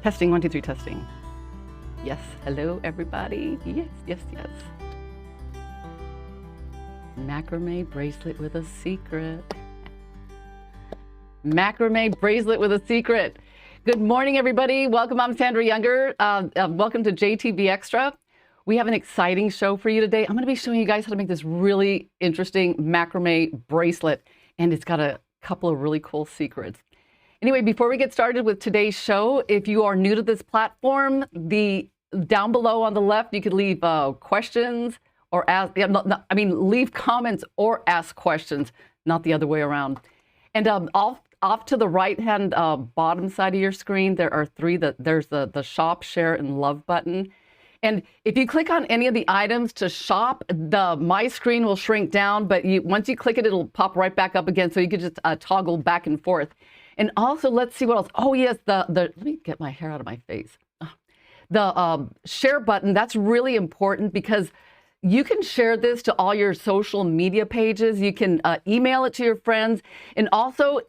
Testing, 1, 2, 3, testing. Yes, hello everybody. Yes, yes, yes. Macrame bracelet with a secret. Macrame bracelet with a secret. Good morning, everybody. Welcome. I'm Sandra Younger. Welcome to JTV Extra. We have an exciting show for you today. I'm going to be showing you guys how to make this really interesting macrame bracelet, and it's got a couple of really cool secrets. Anyway, before we get started with today's show, if you are new to this platform, down below on the left, you could leave questions or ask, leave comments or ask questions, not the other way around. And off to the right-hand bottom side of your screen, there are three. There's the shop, share, and love button. And if you click on any of the items to shop, my screen will shrink down, but once you click it, it'll pop right back up again, so you can just toggle back and forth. And also, let's see what else. Oh yes, let me get my hair out of my face. The share button, that's really important because you can share this to all your social media pages. You can email it to your friends. And also,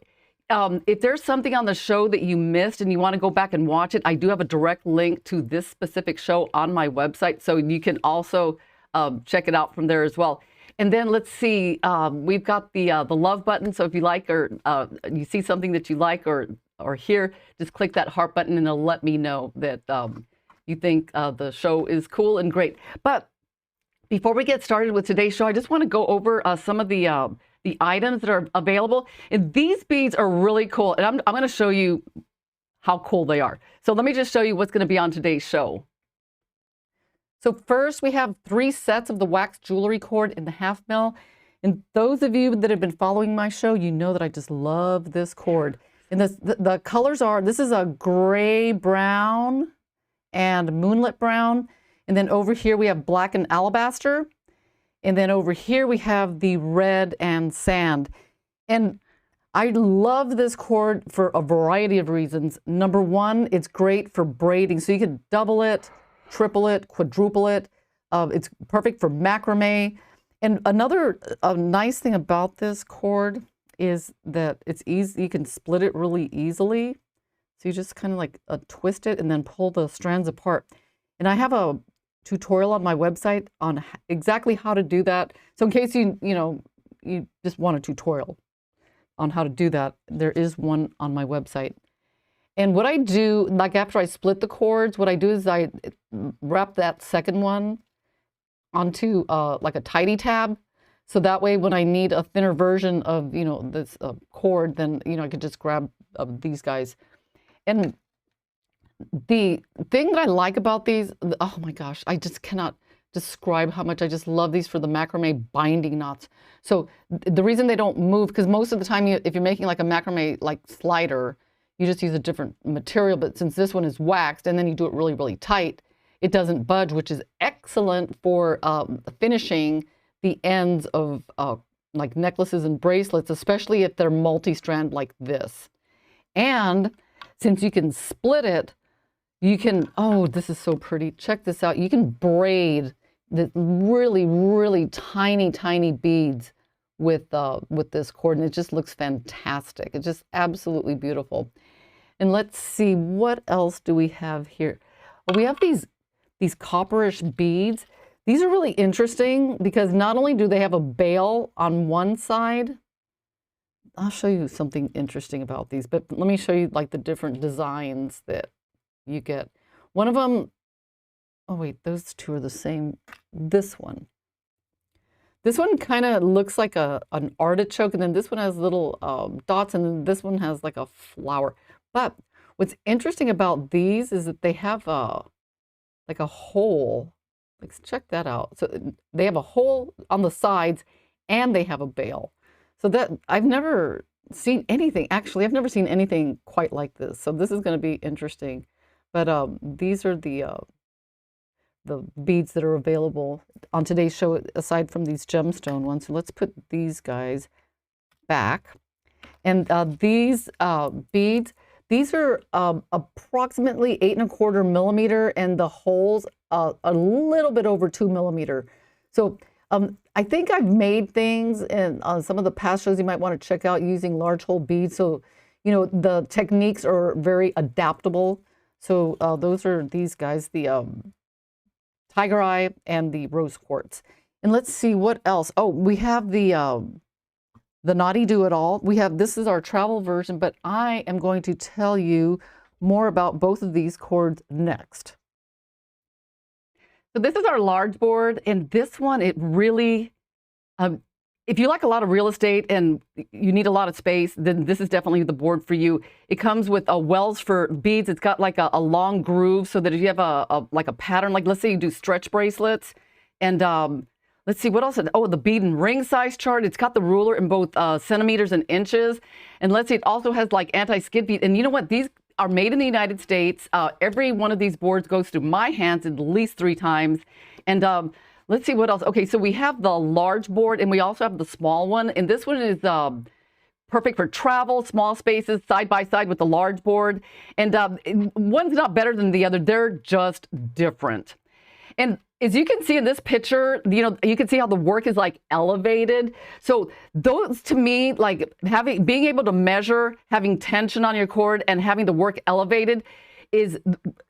if there's something on the show that you missed and you want to go back and watch it, I do have a direct link to this specific show on my website, so you can also check it out from there as well. And then let's see, we've got the love button. So if you like or you see something that you like or hear, just click that heart button and it'll let me know that you think the show is cool and great. But before we get started with today's show, I just want to go over some of the items that are available. And these beads are really cool. And I'm going to show you how cool they are. So let me just show you what's going to be on today's show. So first, we have 3 sets of the wax jewelry cord in the 1/2 mil. And those of you that have been following my show, you know that I just love this cord. And the colors are, this is a gray brown and moonlit brown. And then over here we have black and alabaster. And then over here we have the red and sand. And I love this cord for a variety of reasons. Number one, it's great for braiding. So you can double it, triple it, quadruple it. It's perfect for macrame. And another nice thing about this cord is that it's easy. You can split it really easily. So you just kind of like twist it and then pull the strands apart. And I have a tutorial on my website on exactly how to do that. So in case you just want a tutorial on how to do that, there is one on my website. And what I do, like after I split the cords, what I do is I wrap that second one onto like a tidy tab. So that way when I need a thinner version of, this cord, then, I could just grab these guys. And the thing that I like about these, oh my gosh, I just cannot describe how much I just love these for the macrame binding knots. So the reason they don't move, because most of the time if you're making like a macrame like slider, you just use a different material, but since this one is waxed and then you do it really, really tight, it doesn't budge, which is excellent for finishing the ends of like necklaces and bracelets, especially if they're multi-strand like this. And since you can split it, you can, oh, this is so pretty. Check this out. You can braid the really, really tiny, tiny beads with this cord, and it just looks fantastic. It's just absolutely beautiful. And let's see, what else do we have here? Well, we have these copperish beads. These are really interesting because not only do they have a bail on one side, I'll show you something interesting about these, but let me show you like the different designs that you get. One of them, oh wait, those two are the same. This one kind of looks like an artichoke, and then this one has little dots, and then this one has like a flower. But what's interesting about these is that they have like a hole. Like, check that out. So they have a hole on the sides and they have a bail. So that I've never seen anything. Actually, I've never seen anything quite like this. So this is going to be interesting. But these are the beads that are available on today's show, aside from these gemstone ones. So let's put these guys back. And these beads, these are approximately 8 1/4 millimeter, and the holes a little bit over 2 millimeter. So I think I've made things in some of the past shows you might want to check out using large hole beads. So, the techniques are very adaptable. So those are these guys, the Tiger Eye and the Rose Quartz. And let's see what else. Oh, we have the Knotty Do-It-All. We have, this is our travel version, but I am going to tell you more about both of these cords next. So this is our large board, and this one, it really, if you like a lot of real estate and you need a lot of space, then this is definitely the board for you. It comes with wells for beads. It's got like a long groove so that if you have like a pattern, like let's say you do stretch bracelets, and let's see what else. Oh, the bead and ring size chart. It's got the ruler in both centimeters and inches, and let's see, it also has like anti-skid bead. And you know what? These are made in the United States. Every one of these boards goes through my hands at least 3 times, and let's see what else. Okay, so we have the large board and we also have the small one. And this one is perfect for travel, small spaces, side by side with the large board. And one's not better than the other. They're just different. And as you can see in this picture, you know, you can see how the work is like elevated. So those, to me, like being able to measure, having tension on your cord and having the work elevated is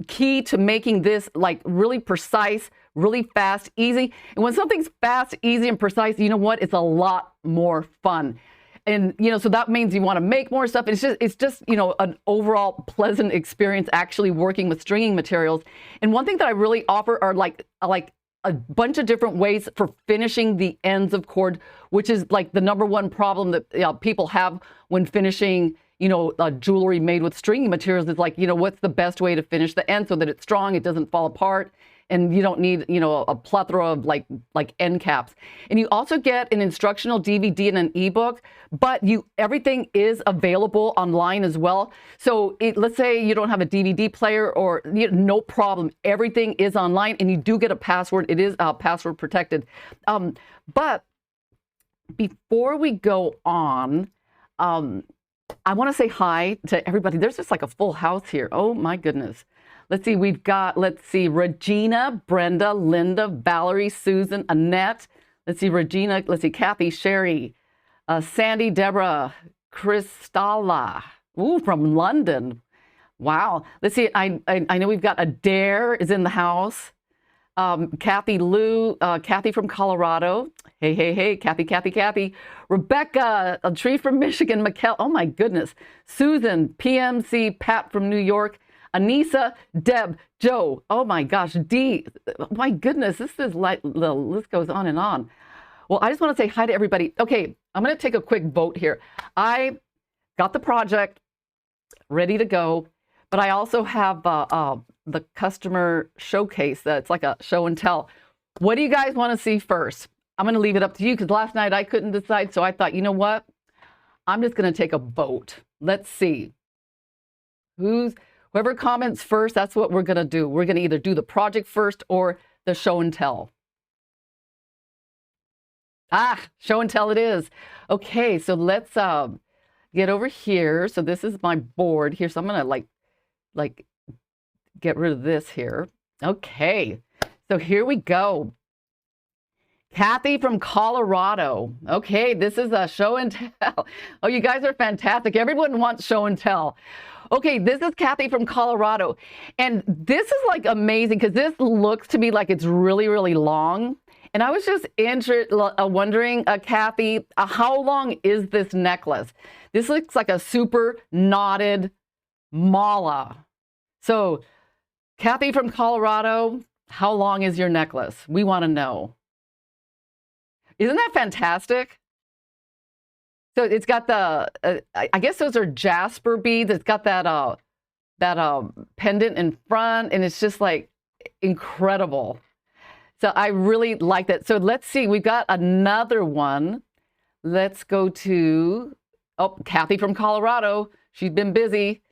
key to making this like really precise, really fast, easy. And when something's fast, easy, and precise, you know what? It's a lot more fun. And, you know, so that means you want to make more stuff. It's just, you know, an overall pleasant experience actually working with stringing materials. And one thing that I really offer are like a bunch of different ways for finishing the ends of cord, which is like the #1 problem that people have when finishing, you know, jewelry made with stringing materials. Is like, you know, what's the best way to finish the end so that it's strong, it doesn't fall apart, and you don't need, you know, a plethora of like end caps. And you also get an instructional DVD and an ebook, but everything is available online as well. So let's say you don't have a DVD player, or no problem, everything is online, and you do get a password. It is password protected. But before we go on, I want to say hi to everybody. There's just like a full house here. Oh my goodness. Let's see, we've got, Regina, Brenda, Linda, Valerie, Susan, Annette. Let's see, Regina, Kathy, Sherry, Sandy, Deborah, Kristalla, from London. Wow. Let's see, I know we've got Adair is in the house. Kathy Lou, Kathy from Colorado. Hey, Kathy. Rebecca, a tree from Michigan, Mikkel, oh my goodness. Susan, PMC, Pat from New York. Anissa, Deb, Joe, oh my gosh, Dee, my goodness, this is like, the list goes on and on. Well, I just want to say hi to everybody. Okay, I'm going to take a quick vote here. I got the project ready to go, but I also have the customer showcase. It's like a show and tell. What do you guys want to see first? I'm going to leave it up to you because last night I couldn't decide, so I thought, you know what? I'm just going to take a vote. Let's see. Whoever comments first, that's what we're going to do. We're going to either do the project first or the show and tell. Show and tell it is. Okay, so let's get over here. So this is my board here. So I'm going to like get rid of this here. Okay, so here we go. Kathy from Colorado. Okay, this is a show and tell. Oh, you guys are fantastic. Everyone wants show and tell. Okay, this is Kathy from Colorado. And this is like amazing because this looks to me like it's really, really long. And I was just wondering, Kathy, how long is this necklace? This looks like a super knotted mala. So, Kathy from Colorado, how long is your necklace? We want to know. Isn't that fantastic? So it's got the, I guess those are jasper beads. It's got that pendant in front, and it's just like incredible. So I really like that. So let's see, we've got another one. Let's go to, Kathy from Colorado. She's been busy.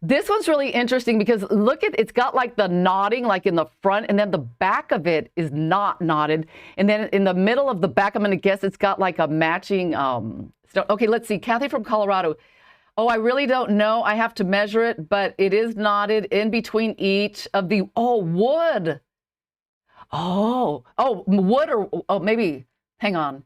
This one's really interesting because look at, it's got like the knotting like in the front, and then the back of it is not knotted. And then in the middle of the back, I'm going to guess it's got like a matching, okay, let's see, Kathy from Colorado. Oh, I really don't know. I have to measure it, but it is knotted in between each of the, wood. Wood or, maybe, hang on.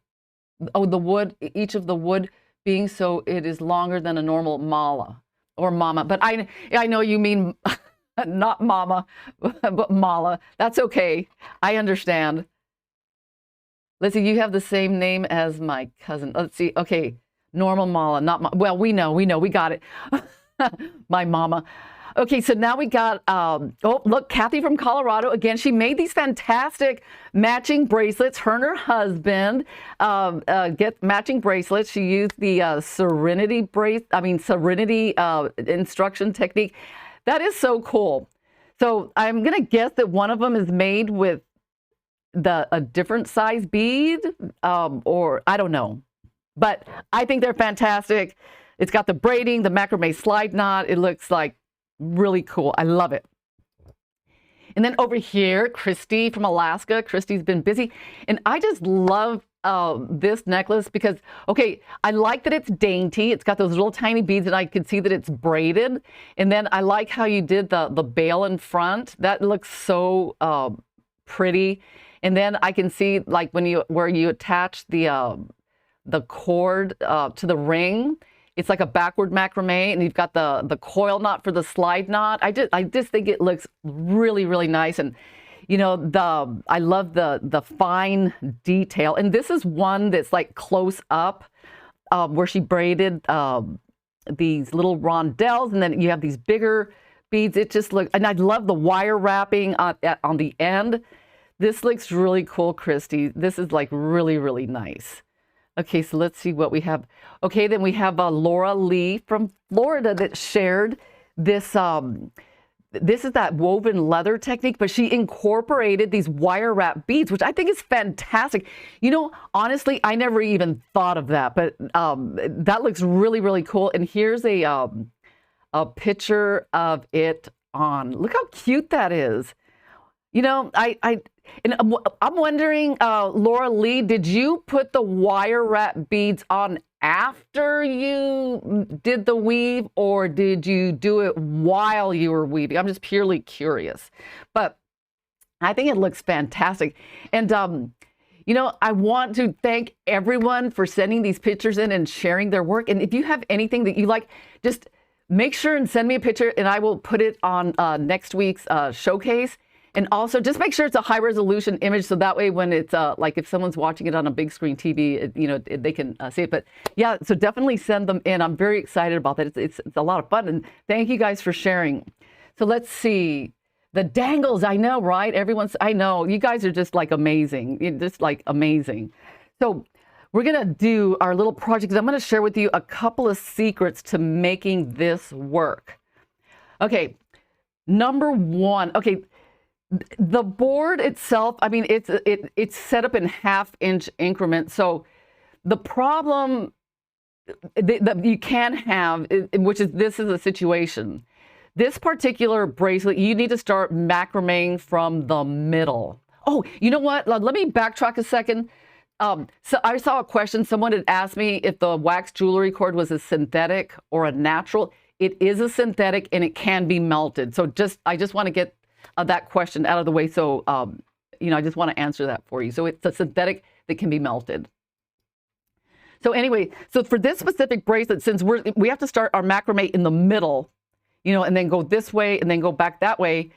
The wood, each of the wood being so it is longer than a normal mala or mama. But I know you mean Not Mama, but Mala. That's okay. I understand. Let's see, you have the same name as my cousin. Let's see. Okay, normal Mala, not well, we know, we got it. My mama. Okay, so now we got, oh, look, Kathy from Colorado. Again, she made these fantastic matching bracelets. Her and her husband get matching bracelets. She used the Serenity instruction technique. That is so cool. So I'm going to guess that one of them is made with a different size bead, or I don't know. But I think they're fantastic. It's got the braiding, the macrame slide knot. It looks like really cool. I love it. And then over here, Christy from Alaska. Christy's been busy. And I just love this necklace because, okay, I like that it's dainty. It's got those little tiny beads and I can see that it's braided. And then I like how you did the bail in front. That looks so pretty. And then I can see like where you attach the cord to the ring. It's like a backward macrame, and you've got the coil knot for the slide knot. I just think it looks really, really nice. And you know, I love the fine detail. And this is one that's like close up, where she braided these little rondelles, and then you have these bigger beads. It just looks, and I love the wire wrapping on the end. This looks really cool, Christy. This is like really, really nice. Okay, so let's see what we have. Okay, then we have Laura Lee from Florida that shared this. This is that woven leather technique, but she incorporated these wire wrap beads, which I think is fantastic. You know, honestly, I never even thought of that, but that looks really, really cool. And here's a picture of it on. Look how cute that is. You know, I'm wondering, Laura Lee, did you put the wire wrap beads on after you did the weave, or did you do it while you were weaving? I'm just purely curious, but I think it looks fantastic. And, you know, I want to thank everyone for sending these pictures in and sharing their work. And if you have anything that you like, just make sure and send me a picture and I will put it on next week's showcase. And also just make sure it's a high resolution image, so that way when it's like if someone's watching it on a big screen TV, you know, they can see it. But yeah, so definitely send them in. I'm very excited about that. It's a lot of fun, and thank you guys for sharing. So let's see. The dangles, I know, right? I know, you guys are just like amazing. You're just like amazing. So we're gonna do our little project, because I'm gonna share with you a couple of secrets to making this work. Okay, number one, okay. The board itself, I mean, it's set up in half-inch increments. So the problem that you can have, which is this is a situation. This particular bracelet, you need to start macrameing from the middle. Oh, you know what? Let me backtrack a second. So I saw a question. Someone had asked me if the wax jewelry cord was a synthetic or a natural. It is a synthetic, and it can be melted. So I just want to get that question out of the way. So, you know, I just want to answer that for you. So it's a synthetic that can be melted. So anyway, so for this specific bracelet, since we have to start our macrame in the middle, you know, and then go this way and then go back that way,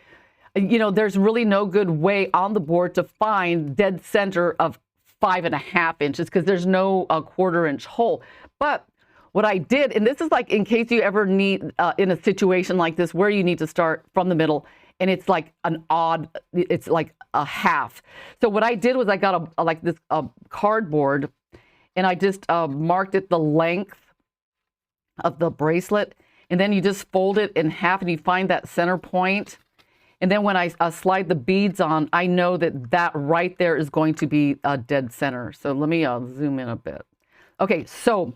you know, there's really no good way on the board to find dead center of 5.5 inches, because there's no 1/4 inch hole. But what I did, and this is like in case you ever need in a situation like this where you need to start from the middle, and it's like it's like a half. So what I did was I got like this cardboard, and I just marked it the length of the bracelet, and then you just fold it in half and you find that center point. And then when I slide the beads on, I know that right there is going to be a dead center. So let me zoom in a bit. Okay, so,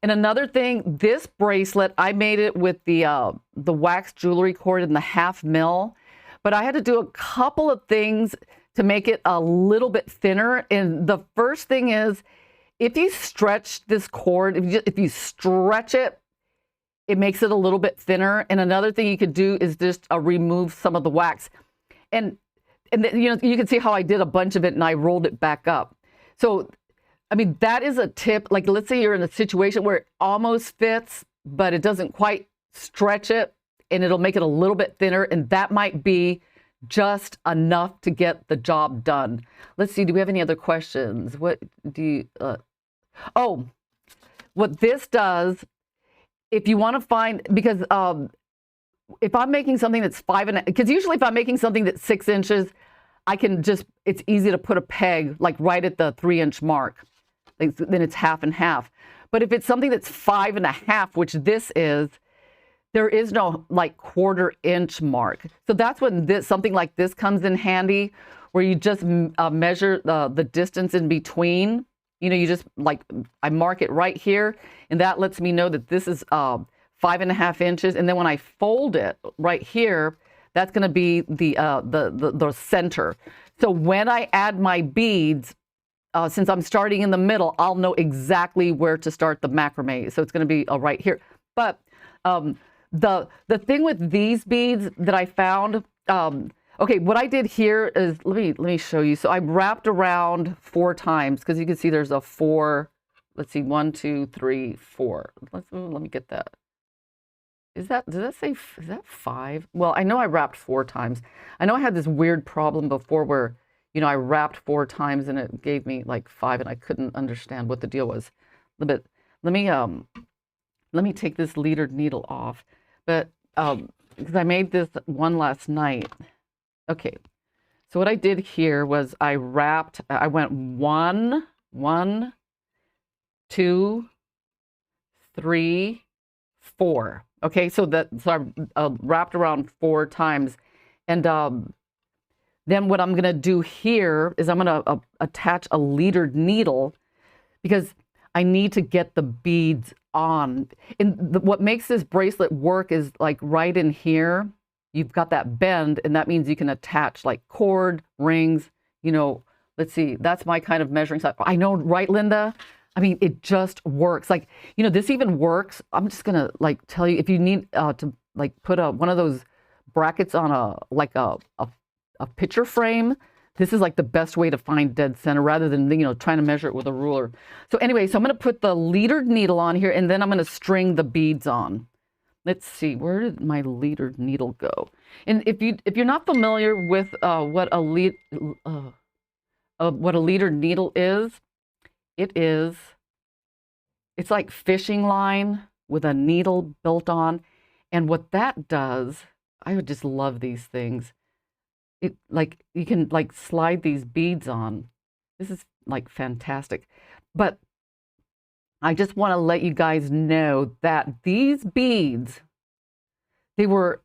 and another thing, this bracelet, I made it with the wax jewelry cord in the 1/2 mil, but I had to do a couple of things to make it a little bit thinner. And the first thing is, if you stretch this cord, if you stretch it, it makes it a little bit thinner. And another thing you could do is just remove some of the wax. And then, you know, you can see how I did a bunch of it and I rolled it back up. So I mean, that is a tip. Like, let's say you're in a situation where it almost fits, but it doesn't quite stretch it. and it'll make it a little bit thinner, and that might be just enough to get the job done. Let's see, do we have any other questions? What do you, oh, what this does, if you want to find, because if I'm making something that's because usually if I'm making something that's 6 inches, I can just, it's easy to put a peg like right at the 3-inch mark. Then it's half and half. But if it's something that's 5.5, which this is, there is no like 1/4 inch mark. So that's when something like this comes in handy, where you just measure the distance in between. You know, you just like, I mark it right here, and that lets me know that this is 5.5 inches. And then when I fold it right here, that's going to be the center. So when I add my beads, since I'm starting in the middle, I'll know exactly where to start the macrame. So it's going to be right here. But the thing with these beads that I found, okay, what I did here is, let me show you. So I wrapped around 4 times, because you can see there's a 4. Let's see, 1, 2, 3, 4. Let me get that. Does that say, is that 5? Well, I know I wrapped 4 times. I know I had this weird problem before where, you know, I wrapped 4 times and it gave me like 5, and I couldn't understand what the deal was. But let me take this leadered needle off. But because I made this one last night. Okay, so what I did here was I went 1, 2, 3, 4. Okay, so I wrapped around 4 times. And then what I'm going to do here is I'm going to attach a leadered needle, because I need to get the beads on. And what makes this bracelet work is like right in here, you've got that bend, and that means you can attach like cord, rings, you know. Let's see, that's my kind of measuring size. I know, right, Linda? I mean, it just works. Like, you know, this even works. I'm just going to like tell you, if you need to like put one of those brackets on a picture frame, this is like the best way to find dead center, rather than, you know, trying to measure it with a ruler. So anyway, so I'm going to put the leadered needle on here, and then I'm going to string the beads on. Let's see, where did my leadered needle go? And if you're not familiar with what a leadered needle is, it's like fishing line with a needle built on. And what that does, I would just love these things. It like, you can like slide these beads on. This is like fantastic. But I just want to let you guys know that these beads, it was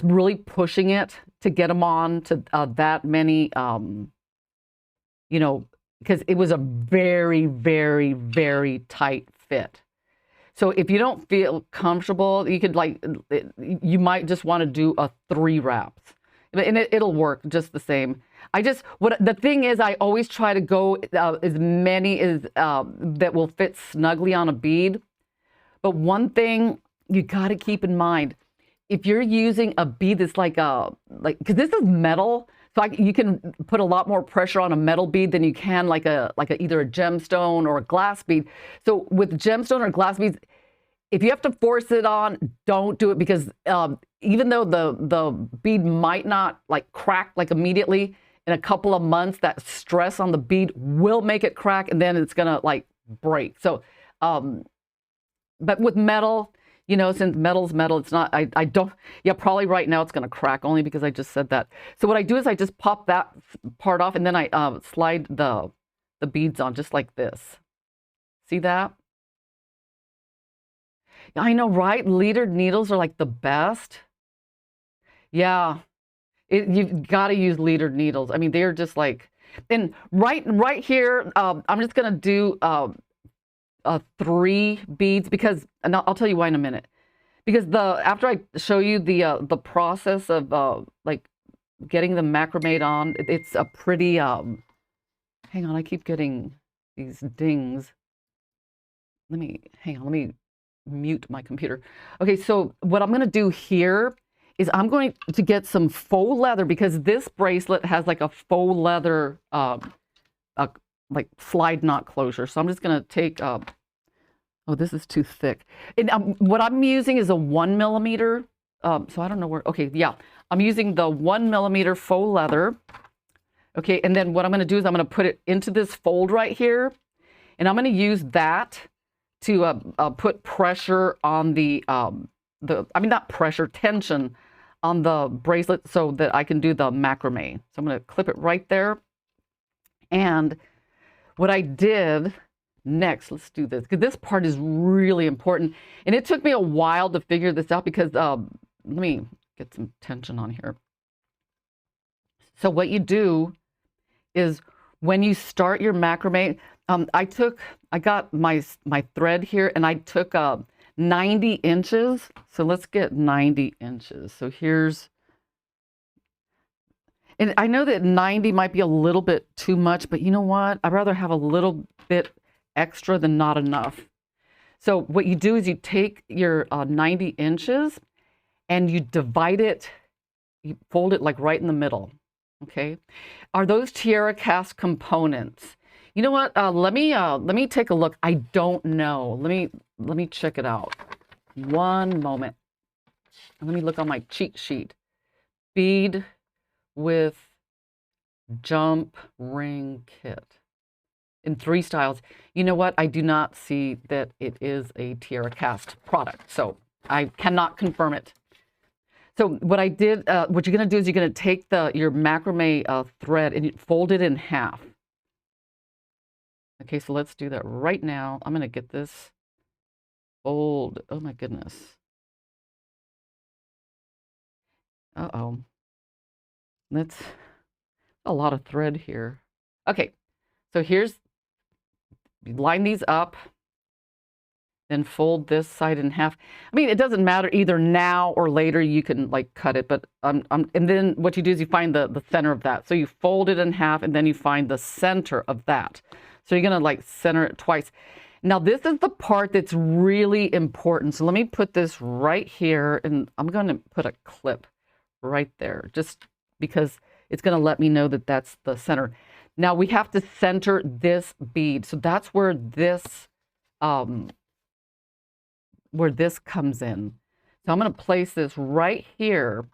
really pushing it to get them on to that many, you know, because it was a very, very, very tight fit. So if you don't feel comfortable, you could like, you might just want to do a 3 wraps. And it'll work just the same. The thing is, I always try to go as many as that will fit snugly on a bead. But one thing you got to keep in mind, if you're using a bead that's because this is metal, so you can put a lot more pressure on a metal bead than you can like either a gemstone or a glass bead. So with gemstone or glass beads, if you have to force it on, don't do it, because even though the bead might not like crack like immediately, in a couple of months, that stress on the bead will make it crack, and then it's gonna like break. So, but with metal, you know, since metal's metal, it's not, I don't, yeah, probably right now it's gonna crack, only because I just said that. So what I do is I just pop that part off, and then I slide the beads on just like this. See that? I know, right? Leadered needles are like the best. Yeah, you've got to use leadered needles. I mean, they're just like, and right here, I'm just gonna do 3 beads, because, and I'll tell you why in a minute. Because after I show you the process of like getting the macrame on, it's a pretty hang on, I keep getting these dings. Let me mute my computer. Okay, so what I'm going to do here is I'm going to get some faux leather, because this bracelet has like a faux leather like slide knot closure. So I'm just going to take oh, this is too thick. And what I'm using is a 1 millimeter. So I don't know where, okay, yeah. I'm using the 1mm faux leather. Okay, and then what I'm going to do is I'm going to put it into this fold right here, and I'm going to use that to put pressure on I mean, not pressure, tension on the bracelet so that I can do the macrame. So I'm going to clip it right there. And what I did next, let's do this, because this part is really important. And it took me a while to figure this out because, let me get some tension on here. So what you do is when you start your macrame, I got my thread here and I took 90 inches. So let's get 90 inches. So here's, and I know that 90 might be a little bit too much, but you know what? I'd rather have a little bit extra than not enough. So what you do is you take your 90 inches and you divide it, you fold it like right in the middle. Okay. Are those tiara cast components? You know what? Let me take a look. I don't know. Let me check it out. One moment. Let me look on my cheat sheet. Bead with jump ring kit in 3 styles. You know what? I do not see that it is a tiara cast product, so I cannot confirm it. So what I did, what you're going to do is you're going to take your macrame thread and you fold it in half. Okay, so let's do that right now. I'm going to get this fold. Oh my goodness. Uh-oh. That's a lot of thread here. Okay, so here's, line these up, then fold this side in half. I mean, it doesn't matter either now or later. You can like cut it, but and then what you do is you find the center of that. So you fold it in half, and then you find the center of that. So you're gonna like center it twice. Now this is the part that's really important. So let me put this right here, and I'm gonna put a clip right there, just because it's gonna let me know that that's the center. Now we have to center this bead. So that's where this comes in. So I'm going to place this right here,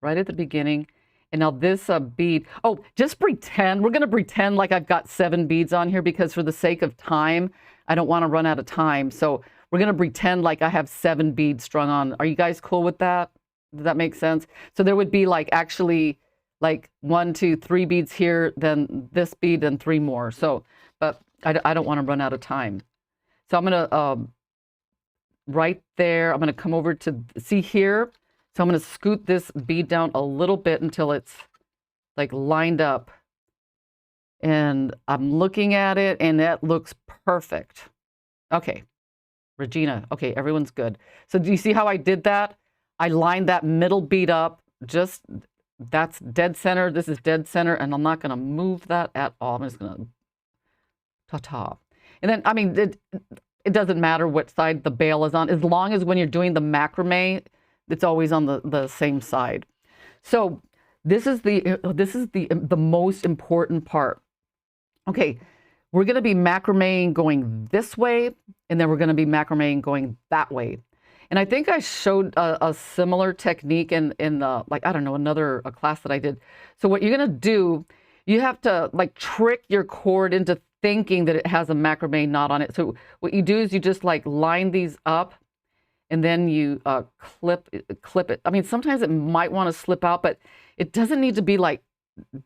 right at the beginning. And now this bead, oh, just pretend, we're going to pretend like I've got 7 beads on here because for the sake of time, I don't want to run out of time. So we're going to pretend like I have 7 beads strung on. Are you guys cool with that? Does that make sense? So there would be like actually like 1, 2, 3 beads here, then this bead, then 3 more. So, but I don't want to run out of time. So I'm going to, right there, I'm going to come over to, see here? So I'm going to scoot this bead down a little bit until it's like lined up. And I'm looking at it and that looks perfect. Okay, Regina, okay, everyone's good. So do you see how I did that? I lined that middle bead up, just, that's dead center, this is dead center, and I'm not going to move that at all. I'm just going to ta-ta. And then, I mean, it doesn't matter what side the bail is on, as long as when you're doing the macrame, it's always on the same side. So this is the most important part. Okay, we're going to be macrameing going this way, and then we're going to be macrameing going that way. And I think I showed a similar technique in like, I don't know, another class that I did. So what you're going to do, you have to like trick your cord into thinking that it has a macrame knot on it. So what you do is you just like line these up and then you clip it. I mean, sometimes it might want to slip out, but it doesn't need to be like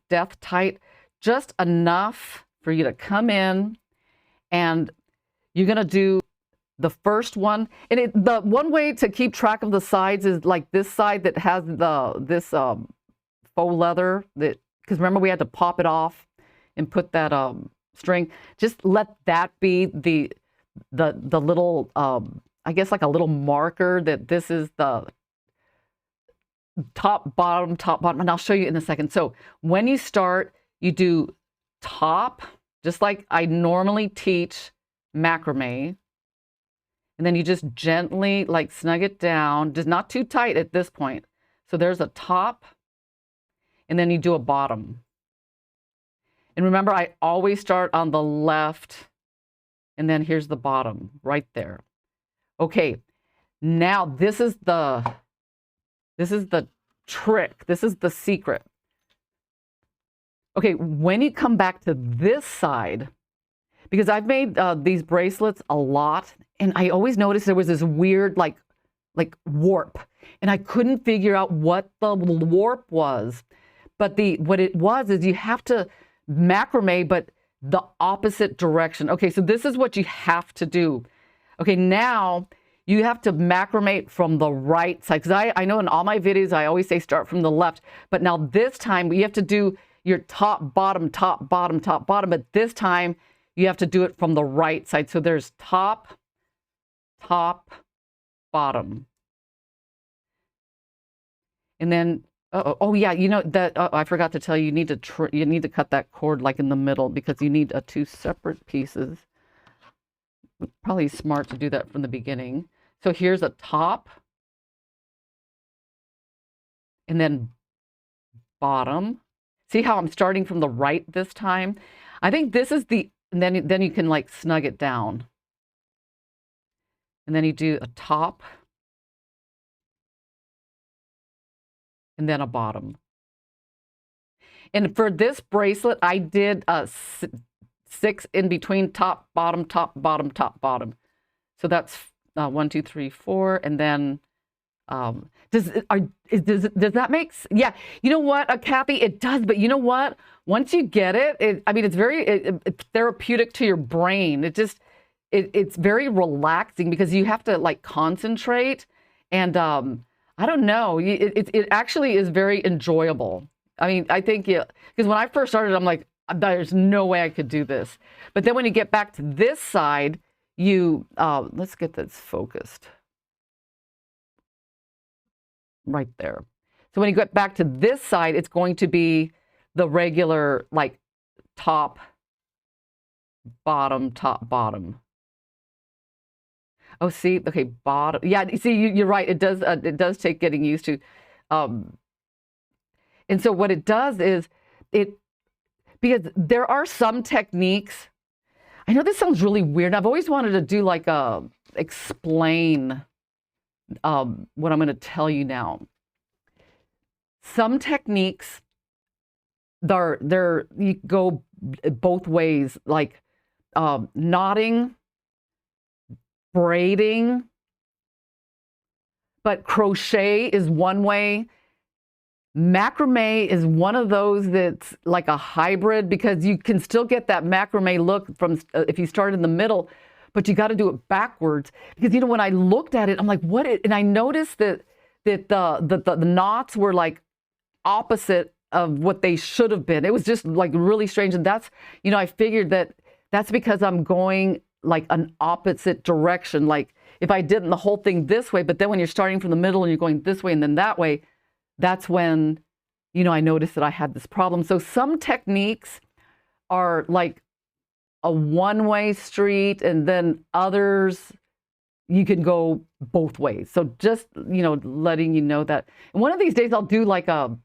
death tight, just enough for you to come in, and you're going to do the first one. And the one way to keep track of the sides is like this side that has this faux leather, that, because remember we had to pop it off and put that string. Just let that be the little I guess like a little marker that this is the top, bottom, and I'll show you in a second. So when you start, you do top, just like I normally teach macrame, and then you just gently like snug it down, just not too tight at this point. So there's a top, and then you do a bottom. And remember, I always start on the left, and then here's the bottom right there. Okay, Now this is the trick. This is the secret. Okay, when you come back to this side, because I've made these bracelets a lot, and I always noticed there was this weird like warp, and I couldn't figure out what the warp was. But what it was is you have to macrame, but the opposite direction. Okay, so this is what you have to do. Okay, now you have to macrame from the right side, because I know in all my videos I always say start from the left, but now this time you have to do your top, bottom, top, bottom, top, bottom, but this time you have to do it from the right side. So there's top, top, bottom. And then, oh yeah, you know that, I forgot to tell you, you need to cut that cord like in the middle, because you need two separate pieces. Probably smart to do that from the beginning. So here's a top, and then bottom. See how I'm starting from the right this time? I think this is and then you can like snug it down. And then you do a top, and then a bottom. And for this bracelet, I did 6 in between top, bottom, top, bottom, top, bottom. So that's 1, 2, 3, 4, and then does that make sense? Yeah, you know what, Kathy, it does. But you know what? Once you get it, I mean, it's very it's therapeutic to your brain. It's very relaxing, because you have to like concentrate, and I don't know, it actually is very enjoyable. I mean, I think because when I first started, I'm like, there's no way I could do this. But then when you get back to this side, let's get this focused. Right there. So when you get back to this side, it's going to be the regular like top, bottom, top, bottom. Oh, see, okay, bottom. Yeah, see, you're right. It does take getting used to. And so what it does is because there are some techniques. I know this sounds really weird. I've always wanted to do like explain what I'm going to tell you now. Some techniques, you go both ways, like knotting, braiding, but crochet is one way. Macrame is one of those that's like a hybrid, because you can still get that macrame look from if you start in the middle, but you got to do it backwards. Because you know, when I looked at it, I'm like, and I noticed that the knots were like opposite of what they should have been. It was just like really strange, and that's, you know, I figured that's because I'm going like an opposite direction. Like if I did the whole thing this way, but then when you're starting from the middle and you're going this way and then that way, that's when, you know, I noticed that I had this problem. So some techniques are like a one-way street, and then others you can go both ways. So just, you know, letting you know that. And one of these days I'll do like I'll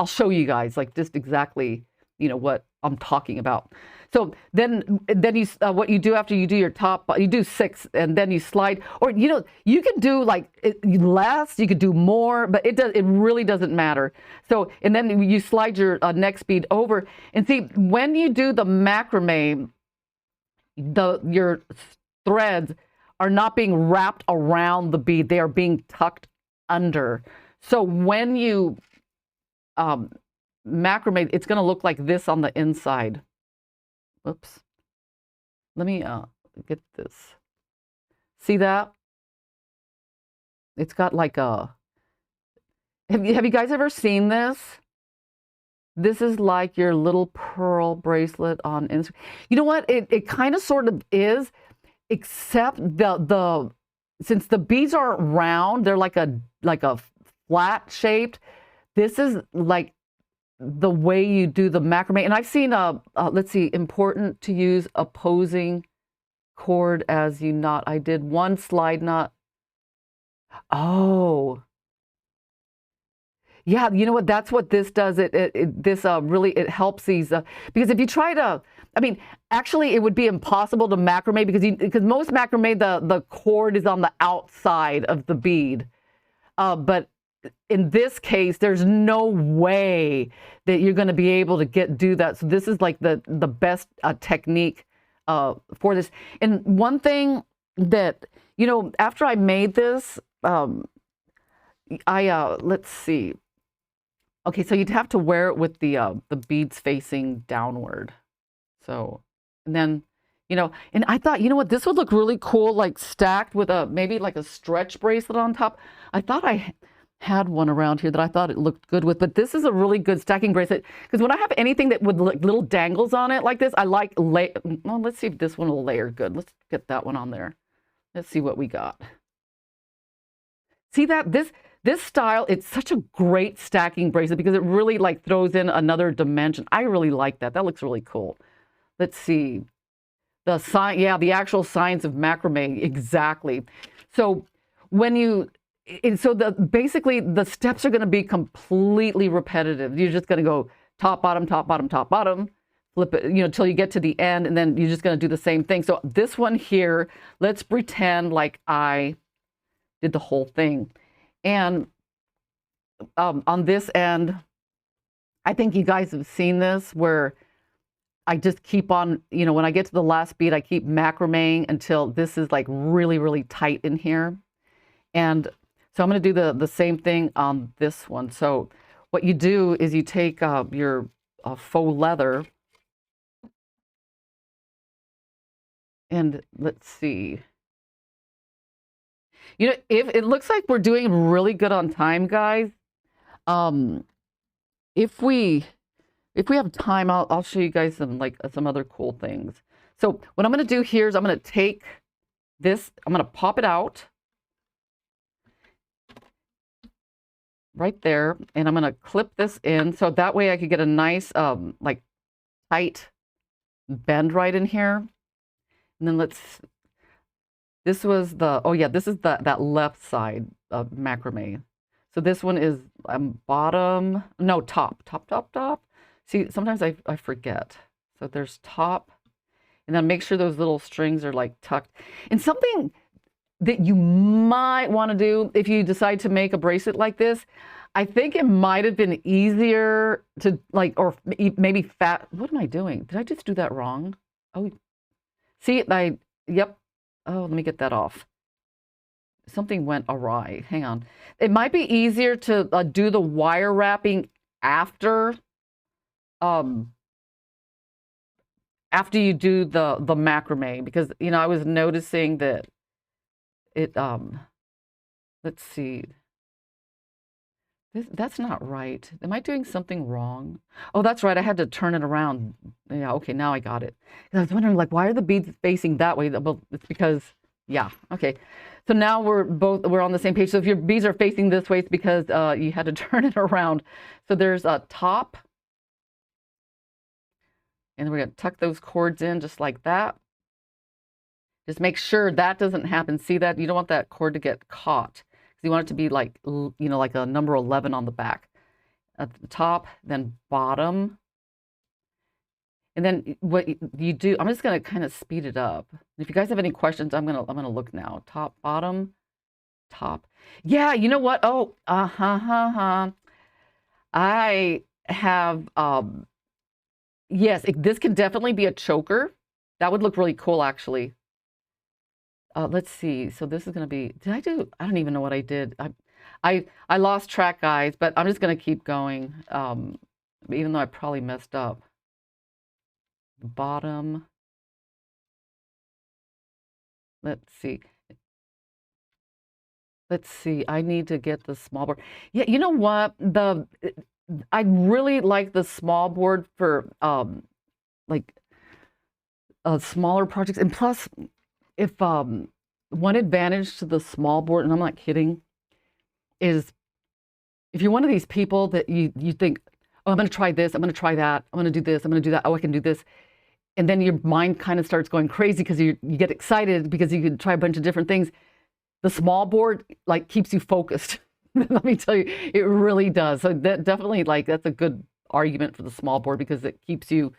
show you guys like just exactly, you know, what I'm talking about. So then you what you do after you do your top, you do 6, and then you slide, or you know, you can do like less, you could do more, but it really doesn't matter. So, and then you slide your next bead over, and see, when you do the macrame, your threads are not being wrapped around the bead, they are being tucked under. So when you macrame, it's going to look like this on the inside. Oops. Let me get this. See that? It's got like a... Have you guys ever seen this? This is like your little pearl bracelet on Instagram. You know what? It kind of sort of is, except since the beads aren't round, they're like a flat shaped. This is like the way you do the macrame. And I've seen let's see, important to use opposing cord as you knot. I did one slide knot. Oh, yeah, you know what? That's what this does. This really, it helps these because if you try to I mean, actually, it would be impossible to macrame because most macrame, the cord is on the outside of the bead. But in this case, there's no way that you're going to be able to do that. So this is like the best technique for this. And one thing that, after I made this, let's see. Okay, so you'd have to wear it with the beads facing downward. So, and then, and I thought, what, this would look really cool, like stacked with maybe like a stretch bracelet on top. I thought I had one around here that I thought it looked good with, but this is a really good stacking bracelet because when I have anything that with like little dangles on it like this, I like well, let's see if this one will layer good. Let's get that one on there. Let's see what we got. See that? This style, it's such a great stacking bracelet because it really like throws in another dimension. I really like that. That looks really cool. Let's see. The sign, yeah, the actual signs of macrame, exactly. So basically the steps are going to be completely repetitive. You're just going to go top, bottom, top, bottom, top, bottom, flip it, till you get to the end, and then you're just going to do the same thing. So this one here, let's pretend like I did the whole thing. And on this end, I think you guys have seen this where I just keep on, when I get to the last bead, I keep macrameing until this is like really, really tight in here. And so I'm going to do the same thing on this one. So what you do is you take your faux leather, and let's see. If it looks like we're doing really good on time, guys, if we have time, I'll show you guys some other cool things. So what I'm going to do here is I'm going to take this, I'm going to pop it out right there, and I'm going to clip this in so that way I could get a nice like tight bend right in here. And then this was this is that left side of macrame. So this one is bottom, no, top. See, sometimes I forget. So there's top, and then make sure those little strings are like tucked. And something that you might want to do if you decide to make a bracelet like this, I think it might have been easier to or maybe what am I doing? Did I just do that wrong? Oh, see, yep. Oh, let me get that off. Something went awry. Hang on. It might be easier to do the wire wrapping after you do the macrame, because I was noticing that it let's see. That's not right. Am I doing something wrong? Oh, that's right. I had to turn it around. Yeah, okay, now I got it. And I was wondering, why are the beads facing that way? Well, it's because, yeah, okay. So now we're on the same page. So if your beads are facing this way, it's because you had to turn it around. So there's a top. And we're going to tuck those cords in just like that. Just make sure that doesn't happen. See that? You don't want that cord to get caught. You want it to be like, like a number 11 on the back. At the top, then bottom. And then what you do, I'm just going to kind of speed it up. If you guys have any questions, I'm going to look now. Top, bottom, top. Yeah, you know what? Oh, I have, yes, this can definitely be a choker. That would look really cool, actually. Let's see. So this is going to be, I don't even know what I did. I lost track, guys, but I'm just going to keep going. Even though I probably messed up. Bottom. Let's see. I need to get the small board. Yeah, you know what? I really like the small board for like smaller projects. And plus, if one advantage to the small board, and I'm not kidding, is if you're one of these people that you think, oh, I'm going to try this, I'm going to try that, I'm going to do this, I'm going to do that, oh, I can do this. And then your mind kind of starts going crazy because you get excited because you can try a bunch of different things. The small board keeps you focused. Let me tell you, it really does. So that definitely that's a good argument for the small board because it keeps you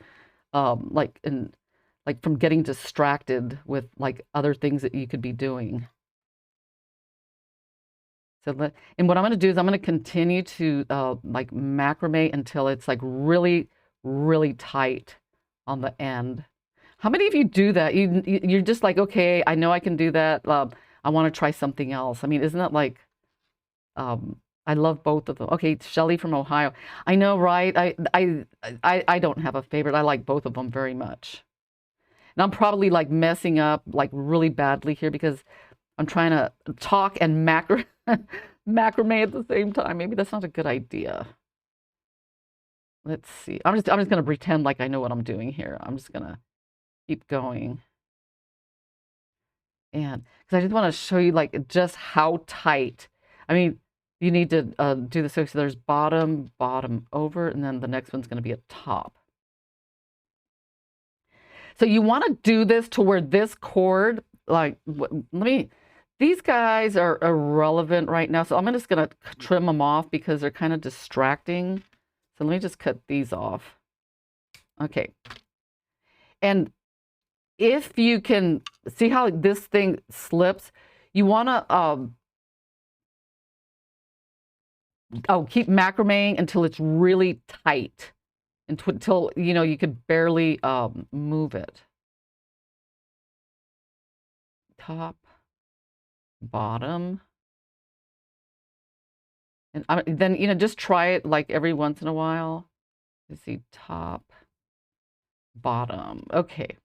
like from getting distracted with like other things that you could be doing. So and what I'm going to do is I'm going to continue to like macrame until it's like really, really tight on the end. How many of you do that? You're just like, okay, I know I can do that. I want to try something else. I mean, isn't that like, I love both of them. Okay, Shelly from Ohio. I know, right? I don't have a favorite. I like both of them very much. And I'm probably like messing up like really badly here because I'm trying to talk and macrame at the same time. Maybe that's not a good idea. Let's see. I'm just going to pretend like I know what I'm doing here. I'm just going to keep going. And because I just want to show you like just how tight. I mean, you need to do this. So there's bottom, bottom, over, and then the next one's going to be a top. So you want to do this to where this cord, like, these guys are irrelevant right now. So I'm just going to trim them off because they're kind of distracting. So let me just cut these off. Okay. And if you can see how this thing slips, you want to keep macrameing until it's really tight, until you know you could barely move it. Top, bottom, and then you know just try it like every once in a while. Let's see, top, bottom. Okay,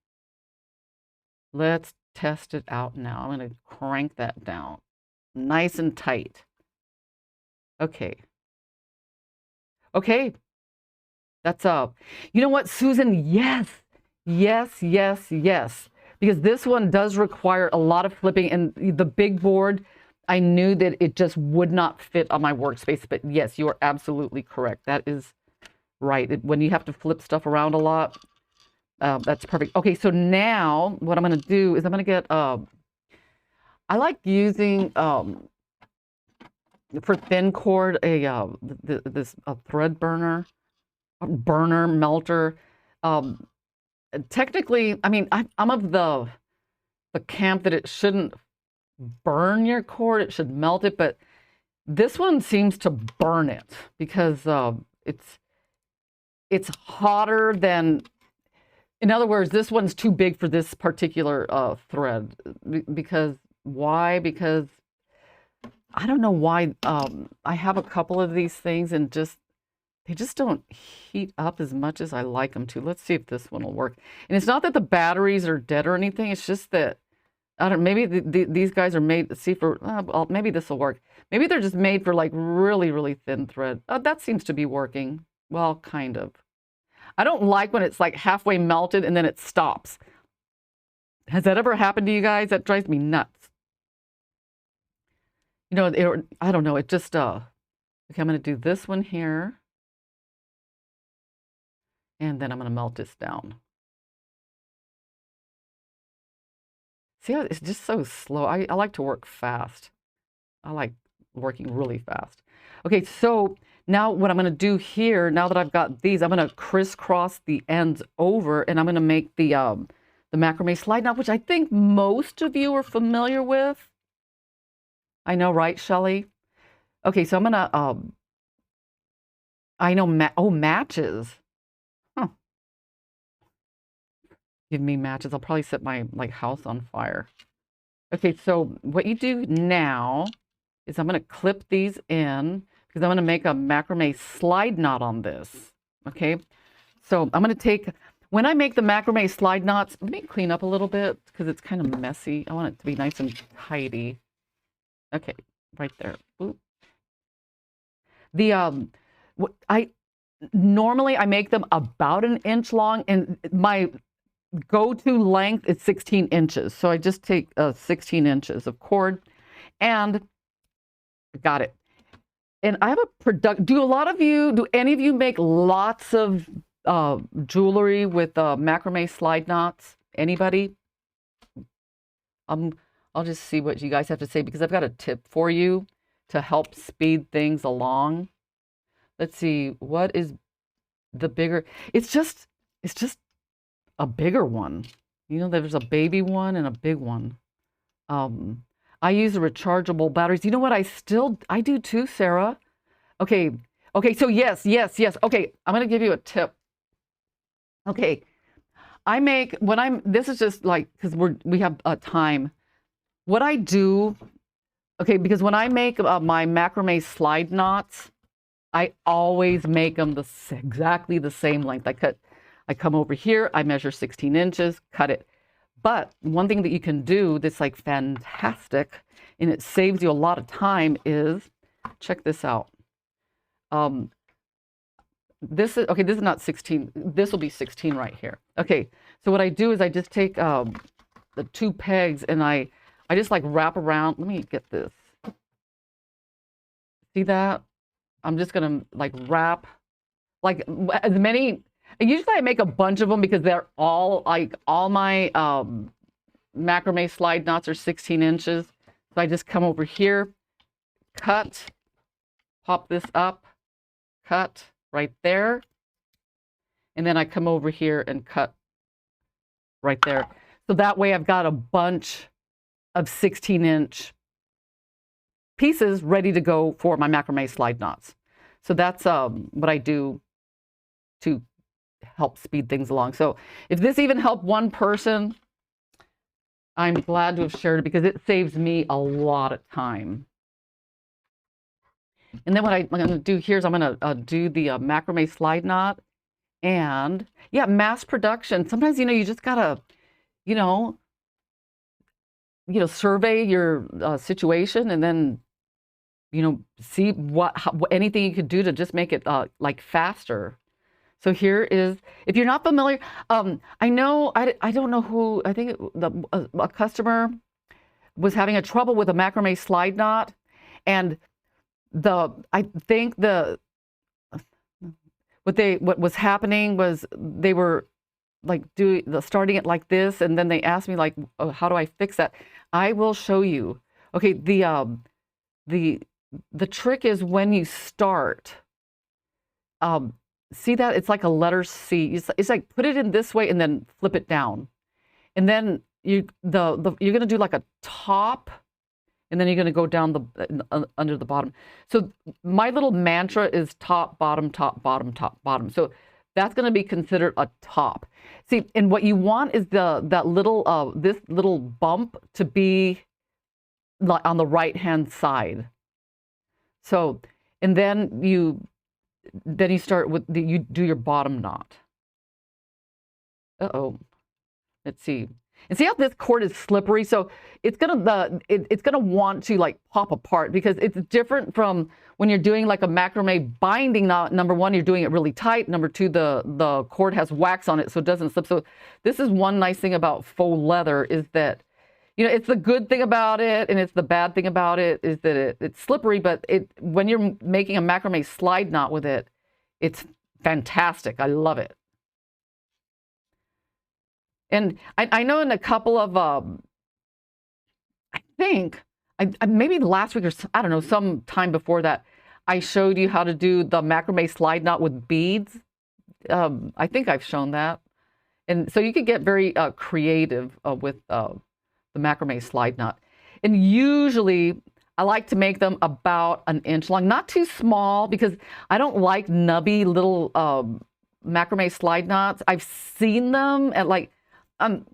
let's test it out now. I'm going to crank that down, nice and tight. Okay. Okay. That's up. You know what, Susan? Yes. Yes, yes, yes. Because this one does require a lot of flipping, and the big board, I knew that it just would not fit on my workspace. But yes, you are absolutely correct. That is right. When you have to flip stuff around a lot, that's perfect. Okay, so now what I'm going to do is I'm going to get, I like using, for thin cord, this thread burner, melter. Technically, I mean, I'm of the camp that it shouldn't burn your cord; it should melt it. But this one seems to burn it because it's hotter than. In other words, this one's too big for this particular thread. Because why? Because I don't know why. I have a couple of these things and they just don't heat up as much as I like them to. Let's see if this one will work. And it's not that the batteries are dead or anything. It's just that, I don't. Maybe these guys are made, see, for, well, maybe this will work. Maybe they're just made for like really, really thin thread. That seems to be working. Well, kind of. I don't like when it's like halfway melted and then it stops. Has that ever happened to you guys? That drives me nuts. You know, I don't know. It just, okay, I'm going to do this one here. And then I'm going to melt this down. See how it's just so slow. I like to work fast. I like working really fast. Okay, so now what I'm going to do here, now that I've got these, I'm going to crisscross the ends over, and I'm going to make the macrame slide knot, which I think most of you are familiar with. I know, right, Shelly? Okay, so I'm going to, I know, matches. Huh. Give me matches. I'll probably set my house on fire. Okay, so what you do now is I'm going to clip these in because I'm going to make a macrame slide knot on this. Okay, so I'm going to take, when I make the macrame slide knots, let me clean up a little bit because it's kind of messy. I want it to be nice and tidy. Okay, right there. Oop. Normally I make them about 1 inch long, and my go-to length is 16 inches. So I just take 16 inches of cord and got it. And I have a do any of you make lots of jewelry with macrame slide knots? Anybody? I'll just see what you guys have to say because I've got a tip for you to help speed things along. Let's see, what is the bigger? It's just a bigger one. You know, there's a baby one and a big one. I use the rechargeable batteries. You know what? I do too, Sarah. Okay. Okay. So yes. Okay. I'm going to give you a tip. Okay. This is just like, because we have time. What I do, okay, because when I make my macrame slide knots, I always make them exactly the same length. I come over here, I measure 16 inches, cut it. But one thing that you can do that's like fantastic, and it saves you a lot of time is, check this out. This is not 16. This will be 16 right here. Okay, so what I do is I just take the 2 pegs and I just like wrap around. Let me get this. See that? I'm just gonna like wrap like as many. Usually I make a bunch of them because they're all my macrame slide knots are 16 inches. So I just come over here, cut, pop this up, cut right there. And then I come over here and cut right there. So that way I've got a bunch of 16-inch pieces ready to go for my macrame slide knots. So that's what I do to help speed things along. So if this even helped one person, I'm glad to have shared it because it saves me a lot of time. And then what I'm going to do here is I'm going to do the macrame slide knot. And yeah, mass production. Sometimes, you just got to, survey your situation and then, see anything you could do to just make it like faster. So here is, if you're not familiar, I don't know who, I think a customer was having a trouble with a macrame slide knot, and I think what was happening was they were like starting it like this, and then they asked me like, oh, how do I fix that? I will show you. Okay, the trick is when you start, see that it's like a letter C. It's like put it in this way and then flip it down, and then you're gonna do like a top, and then you're gonna go down under the bottom. So my little mantra is top, bottom, top, bottom, top, bottom. So that's gonna be considered a top. See, and what you want is that little this little bump to be like on the right hand side. So, and then you start with you do your bottom knot. Let's see. And see how this cord is slippery? So it's gonna want to like pop apart because it's different from when you're doing like a macrame binding knot. Number one, you're doing it really tight. Number two, the cord has wax on it, so it doesn't slip. So this is one nice thing about faux leather is that, it's the good thing about it, and it's the bad thing about it is that it's slippery. But when you're making a macrame slide knot with it, it's fantastic. I love it. And I know in a couple of, I think, maybe last week or I don't know, some time before that, I showed you how to do the macrame slide knot with beads. I think I've shown that. And so you could get very creative with the macrame slide knot. And usually I like to make them about 1 inch long, not too small because I don't like nubby little macrame slide knots. I've seen them at like, I'm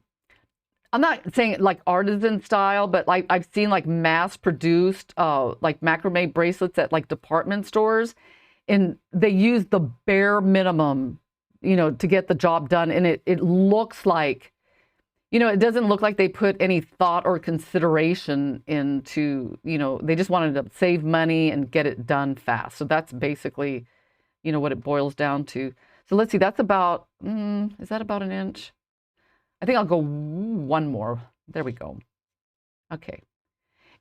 not saying like artisan style, but like I've seen like mass produced like macrame bracelets at like department stores, and they use the bare minimum, to get the job done. And it looks like, it doesn't look like they put any thought or consideration into, they just wanted to save money and get it done fast. So that's basically, what it boils down to. So let's see, that's about, is that about 1 inch? I think I'll go one more. There we go. Okay.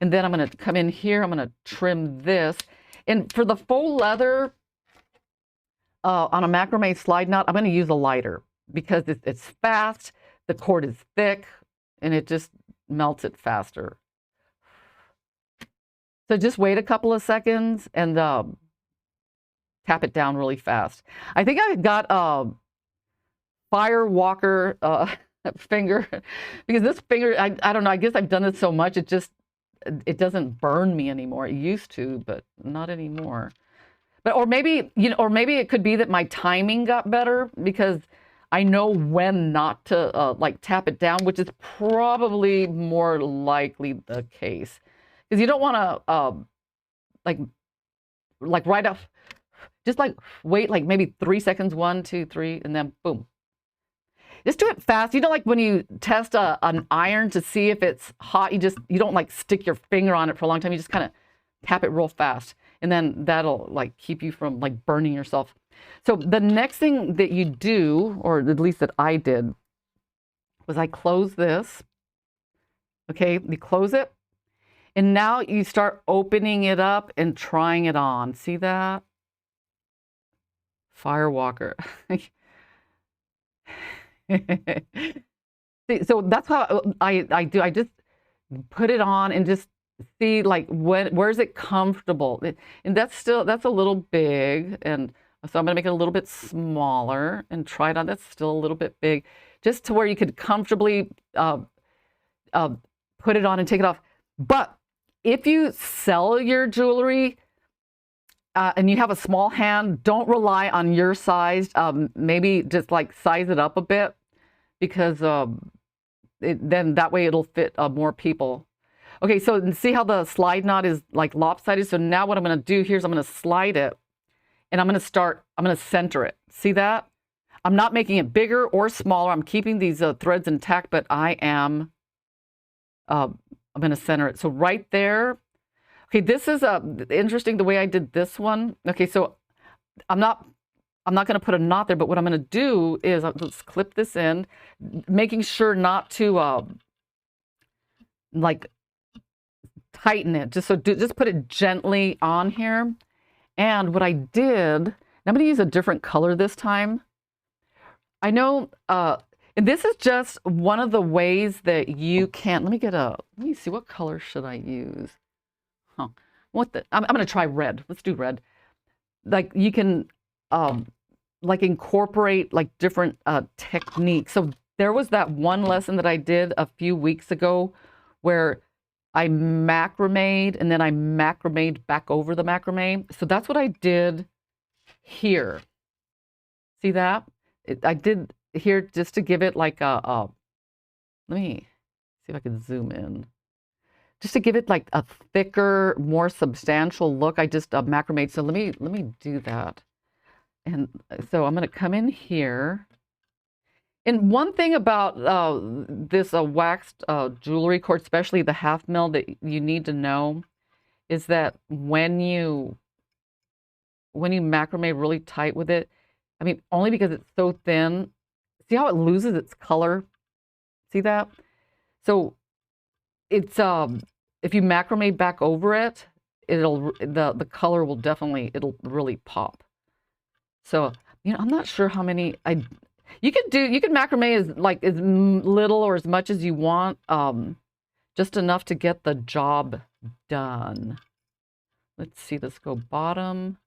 And then I'm going to come in here. I'm going to trim this. And for the faux leather on a macrame slide knot, I'm going to use a lighter because it's fast. The cord is thick, and it just melts it faster. So just wait a couple of seconds and tap it down really fast. I think I got Firewalker finger, because this finger, I don't know, I guess I've done this so much, it doesn't burn me anymore. It used to, but not anymore. But, or maybe, or maybe it could be that my timing got better because I know when not to like tap it down, which is probably more likely the case. Because you don't want to like right off, just like wait like maybe 3 seconds, 1, 2, 3, and then boom. Just do it fast. You know, like when you test an iron to see if it's hot, you don't like stick your finger on it for a long time. You just kind of tap it real fast, and then that'll like keep you from like burning yourself. So the next thing that you do, or at least that I did, was I close this. Okay, you close it, and now you start opening it up and trying it on. See that? Firewalker. See, so that's how I do. I just put it on and just see like where's it comfortable. And that's a little big, and so I'm gonna make it a little bit smaller and try it on. That's still a little bit big, just to where you could comfortably put it on and take it off. But if you sell your jewelry and you have a small hand, don't rely on your size. Maybe just like size it up a bit, because then that way it'll fit more people. Okay, so see how the slide knot is like lopsided? So now what I'm going to do here is I'm going to slide it, and I'm going to center it. See that? I'm not making it bigger or smaller. I'm keeping these threads intact, but I'm going to center it. So right there. Okay, this is interesting the way I did this one. Okay, so I'm not going to put a knot there, but what I'm going to do is let's clip this in, making sure not to like tighten it. Just put it gently on here. And what I did, I'm going to use a different color this time. I know, and this is just one of the ways that you can. Let me see, what color should I use? Huh. I'm going to try red. Let's do red. Like you can like incorporate like different techniques. So there was that one lesson that I did a few weeks ago where I macrameed and then I macrameed back over the macrame. So that's what I did here. See that? I did here just to give it like let me see if I can zoom in. Just to give it like a thicker, more substantial look, I just macrameed. So let me do that. And so I'm going to come in here. And one thing about this waxed jewelry cord, especially the 1/2 mil, that you need to know is that when you macrame really tight with it, I mean, only because it's so thin, see how it loses its color? See that? So it's if you macrame back over it, the color will it'll really pop. So, I'm not sure how many you can macrame as little or as much as you want, just enough to get the job done. Let's see, let's go bottom,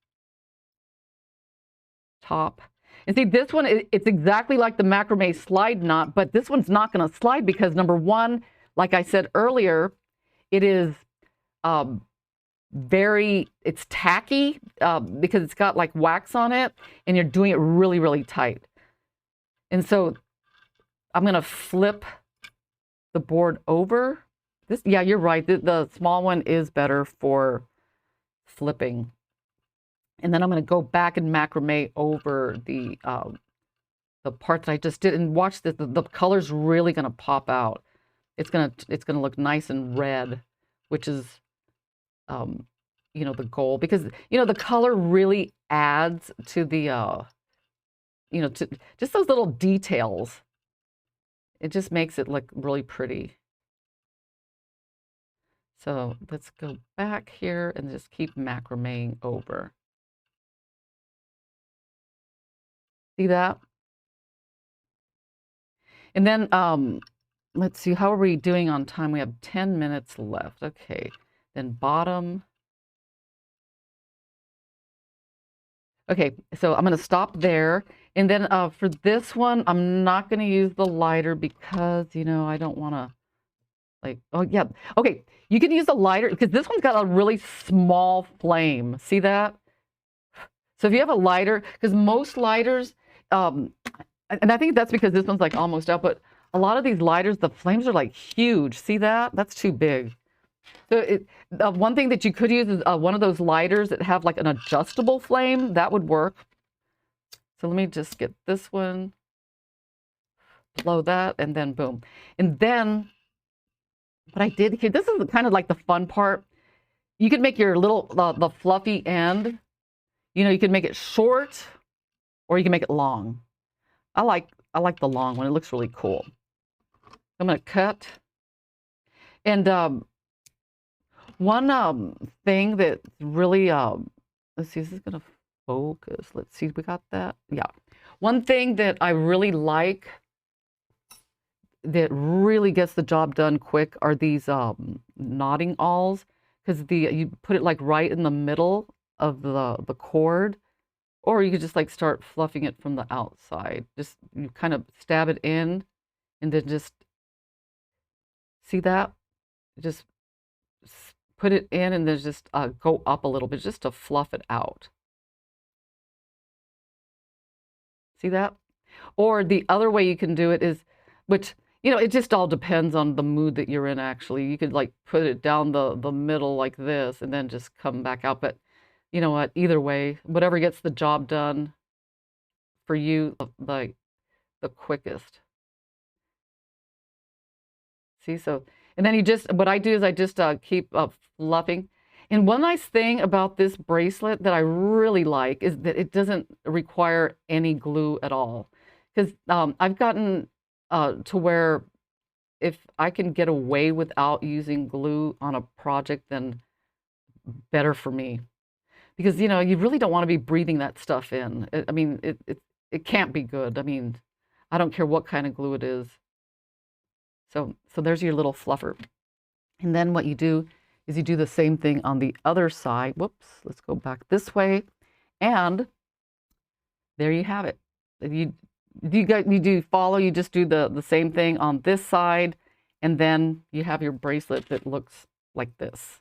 top. And see, this one, it's exactly like the macrame slide knot, but this one's not going to slide because number one, like I said earlier, it is it's tacky because it's got like wax on it, and you're doing it really, really tight. And so I'm going to flip the board over. Yeah, you're right. The small one is better for flipping. And then I'm going to go back and macrame over the part that I just did. And watch this. The color's really going to pop out. It's gonna look nice and red, which is, the goal, because the color really adds to the, to just those little details. It just makes it look really pretty. So let's go back here and just keep macrameing over. See that? And then let's see, how are we doing on time? We have 10 minutes left. Okay, then bottom. Okay, so I'm going to stop there. And then for this one, I'm not going to use the lighter because, you know, I don't want to like, oh yeah. Okay, you can use the lighter because this one's got a really small flame. See that? So if you have a lighter, because most lighters, and I think that's because this one's like almost out, but a lot of these lighters, the flames are like huge. See that? That's too big. So one thing that you could use is one of those lighters that have like an adjustable flame. That would work. So let me just get this one, blow that, and then boom. And then what I did here, this is kind of like the fun part. You can make your little, the fluffy end, you know, you can make it short or you can make it long. I like the long one. It looks really cool. I'm going to cut. And one thing that really, let's see, is this going to focus? Let's see, we got that? Yeah. One thing that I really like that really gets the job done quick are these knotting awls, because you put it like right in the middle of the cord, or you could just like start fluffing it from the outside. Just you kind of stab it in and then just see that? Just put it in and then just go up a little bit just to fluff it out. See that? Or the other way you can do it is, which, you know, it just all depends on the mood that you're in, actually. You could like put it down the middle like this and then just come back out. But you know what? Either way, whatever gets the job done for you, like the quickest. See, so, and then you just, what I do is I just keep fluffing. And one nice thing about this bracelet that I really like is that it doesn't require any glue at all. Because I've gotten to where if I can get away without using glue on a project, then better for me. Because, you know, you really don't want to be breathing that stuff in. I mean, it can't be good. I mean, I don't care what kind of glue it is. So there's your little fluffer. And then what you do is you do the same thing on the other side. Whoops, let's go back this way. And there you have it. You do follow, you just do the same thing on this side, and then you have your bracelet that looks like this.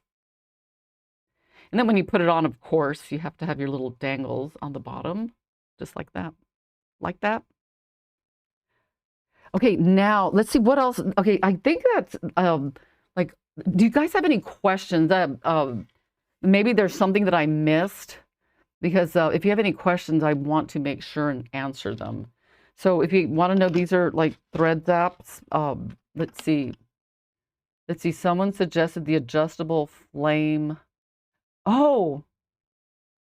And then when you put it on, of course, you have to have your little dangles on the bottom, just like that. Like that. Okay, now let's see what else. Okay, I think that's like, do you guys have any questions? Maybe there's something that I missed, because if you have any questions, I want to make sure and answer them. So if you want to know, these are like thread zaps. Let's see. Let's see. Someone suggested the adjustable flame. Oh,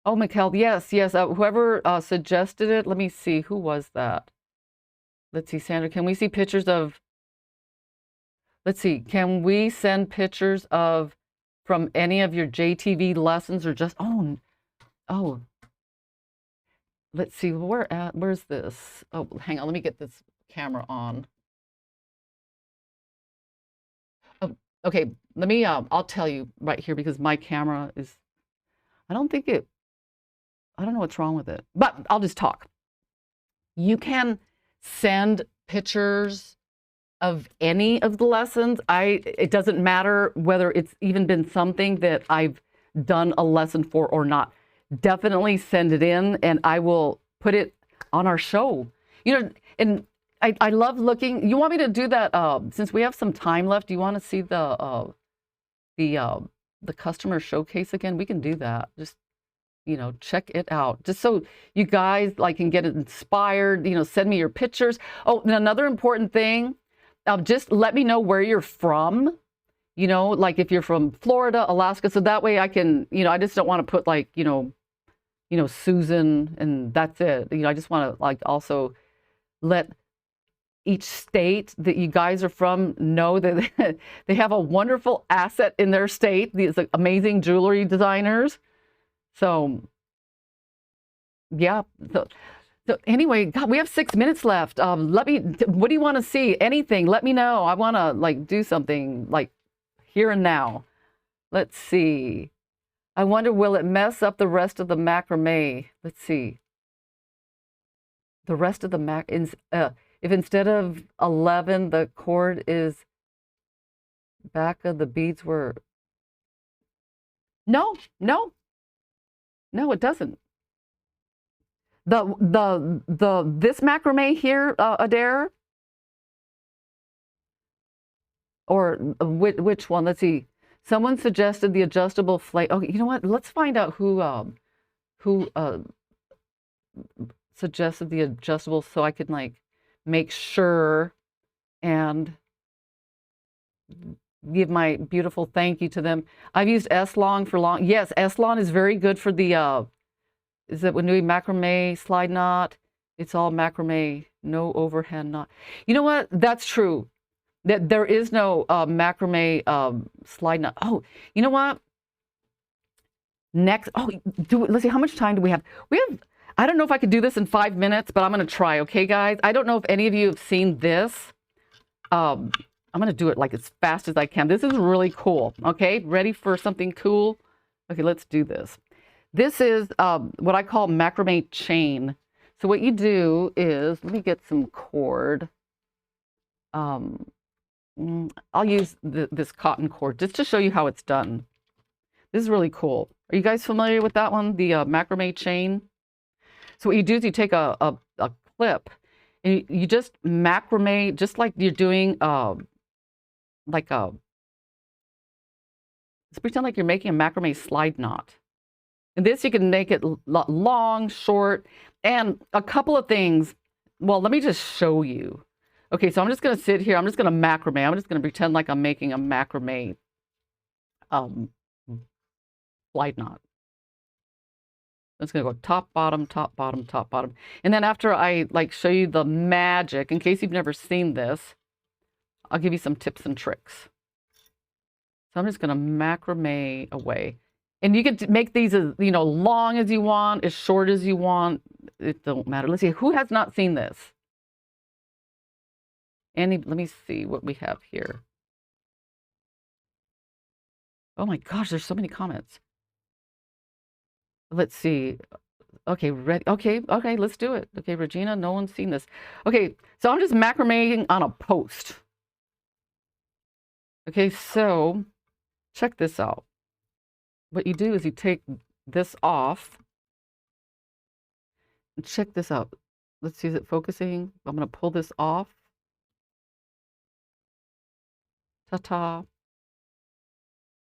Mikkel, yes. Whoever suggested it, let me see. Who was that? Let's see, Sandra, can we see pictures of, let's see, can we send pictures of from any of your JTV lessons, or just, oh, let's see, where's this? Oh, hang on, let me get this camera on. Oh, okay, let me, I'll tell you right here, because my camera is, I don't know what's wrong with it, but I'll just talk. You can send pictures of any of the lessons. It doesn't matter whether it's even been something that I've done a lesson for or not. Definitely send it in and I will put it on our show. You know, and I love looking. You want me to do that since we have some time left? Do you want to see the customer showcase again? We can do that. Just, you know, check it out, just so you guys like can get inspired. You know, send me your pictures. Oh, and another important thing, just let me know where you're from. You know, like if you're from Florida, Alaska, so that way I can, you know, I just don't want to put like, you know, Susan and that's it. You know, I just want to like also let each state that you guys are from know that they have a wonderful asset in their state, these amazing jewelry designers. So, yeah. So anyway, God, we have 6 minutes left. What do you want to see? Anything, let me know. I want to like do something like here and now. Let's see. I wonder, will it mess up the rest of the macrame? Let's see. the rest of the if instead of 11, the cord is back of the beads were, no, no, no, it doesn't. This macrame here, Adair, or which one? Let's see. Someone suggested the adjustable flake. Okay, you know what? Let's find out who suggested the adjustable so I can like make sure and give my beautiful thank you to them. I've used S-Long for long. Yes, S-Long is very good for the is it when doing macrame slide knot? It's all macrame, no overhand knot. You know what? That's true. That there is no macrame slide knot. Oh, you know what? Next, let's see, how much time do we have? I don't know if I could do this in 5 minutes, but I'm going to try, okay, guys? I don't know if any of you have seen this. I'm going to do it like as fast as I can. This is really cool, okay? Ready for something cool? Okay, let's do this. This is what I call macrame chain. So what you do is, let me get some cord. I'll use this cotton cord just to show you how it's done. This is really cool. Are you guys familiar with that one, the macrame chain? So what you do is you take a clip and you just macrame, just like you're doing let's pretend like you're making a macrame slide knot. And this you can make it long, short, and a couple of things. Well, let me just show you. Okay, so I'm just going to sit here. I'm just going to macrame. I'm just going to pretend like I'm making a macrame slide knot. I'm just going to go top, bottom, top, bottom, top, bottom. And then after I like show you the magic, in case you've never seen this, I'll give you some tips and tricks. So I'm just going to macrame away. And you can make these as, you know, long as you want, as short as you want. It don't matter. Let's see, who has not seen this? Let me see what we have here. Oh my gosh, there's so many comments. Let's see. Okay, ready. Okay, let's do it. Okay, Regina, no one's seen this. Okay, so I'm just macrameing on a post. Okay, so check this out. What you do is you take this off. And check this out. Let's see, is it focusing? I'm going to pull this off. Ta-ta.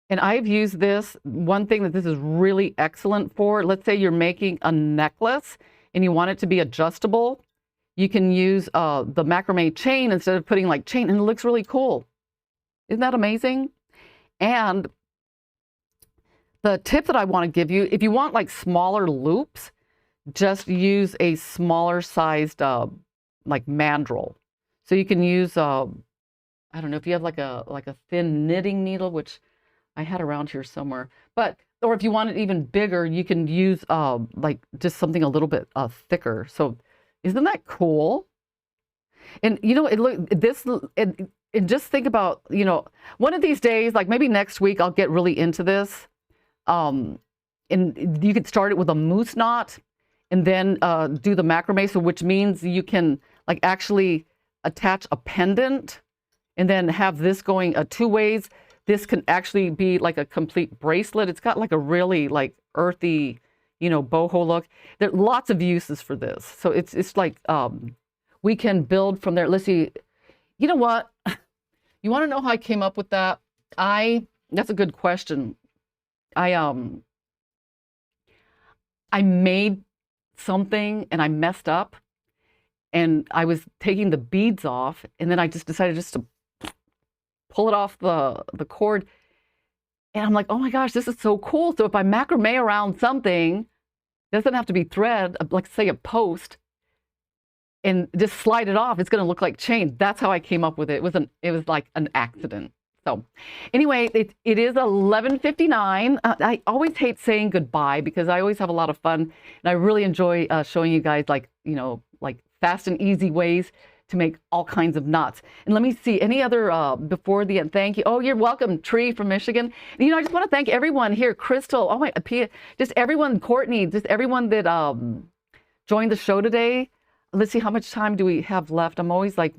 And I've used this. One thing that this is really excellent for, let's say you're making a necklace and you want it to be adjustable. You can use the macrame chain instead of putting like chain, and it looks really cool. Isn't that amazing? And the tip that I want to give you, if you want like smaller loops, just use a smaller sized like mandrel. So you can use I don't know if you have like a thin knitting needle, which I had around here somewhere, or if you want it even bigger, you can use like just something a little bit thicker. So isn't that cool? And you know, and just think about, you know, one of these days, like maybe next week, I'll get really into this. And you could start it with a moose knot and then do the macrame. So which means you can like actually attach a pendant and then have this going 2 ways. This can actually be like a complete bracelet. It's got like a really like earthy, you know, boho look. There are lots of uses for this. So it's like we can build from there. Let's see. You know what? You want to know how I came up with that? That's a good question. I made something and I messed up, and I was taking the beads off, and then I just decided just to pull it off the cord, and I'm like, oh my gosh, this is so cool. So if I macrame around something, it doesn't have to be thread, like say a post, and just slide it off, it's going to look like chain. That's how I came up with it. It was like an accident. So anyway, it is 11:59. I always hate saying goodbye because I always have a lot of fun, and I really enjoy showing you guys like, you know, like fast and easy ways to make all kinds of knots. And let me see any other before the end. Thank you. Oh, you're welcome, Tree from Michigan. And, you know, I just want to thank everyone here, Crystal. Oh my, Pia, just everyone, Courtney, just everyone that joined the show today. let's see, how much time do we have left? I'm always like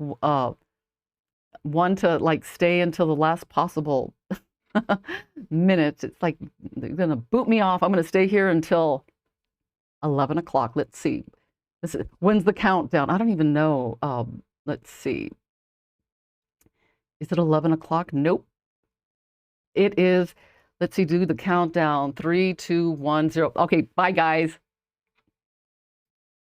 one to like stay until the last possible minutes. It's like they're gonna boot me off. I'm gonna stay here until 11 o'clock. Let's see. When's the countdown? I don't even know. Let's see. Is it 11 o'clock? Nope. It is. Let's see. Do the countdown. 3, 2, 1, 0. Okay. Bye, guys.